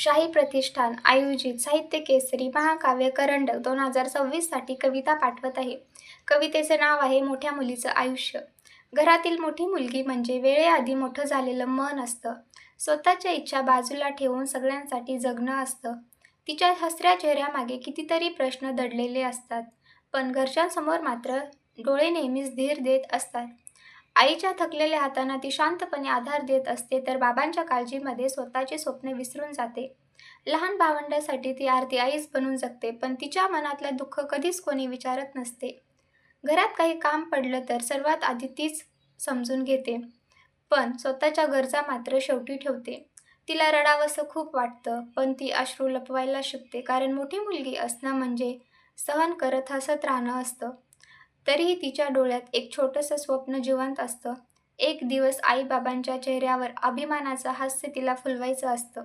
शाही प्रतिष्ठान आयोजित साहित्य केसरी महाकाव्य करंडक 2026 साठी कविता पाठवत आहे. कवितेचं नाव आहे मोठ्या मुलीचं आयुष्य. घरातील मोठी मुलगी म्हणजे वेळेआधी मोठं झालेलं मन असतं. स्वतःच्या इच्छा बाजूला ठेवून सगळ्यांसाठी जगणं असतं. तिच्या हसऱ्या चेहऱ्यामागे कितीतरी प्रश्न दडलेले असतात, पण घरच्यांसमोर मात्र डोळे नेहमीच धीर देत असतात. आईच्या थकलेल्या हातांना ती शांतपणे आधार देत असते, तर बाबांच्या काळजीमध्ये स्वतःची स्वप्ने विसरून जाते. लहान भावंडासाठी ती आरती आईच बनून जगते, पण तिच्या मनातलं दुःख कधीच कोणी विचारत नसते. घरात काही काम पडलं तर सर्वात आधी तीच समजून घेते, पण स्वतःच्या गरजा मात्र शेवटी ठेवते. तिला रडावंसं खूप वाटतं, पण ती अश्रू लपवायला शिकते, कारण मोठी मुलगी असणं म्हणजे सहन करत हसत राहणं असतं. तरीही तिच्या डोळ्यात एक छोटंसं स्वप्न जिवंत असतं. एक दिवस आई-बाबांच्या चेहऱ्यावर अभिमानाचं हास्य तिला फुलवायचं असतं.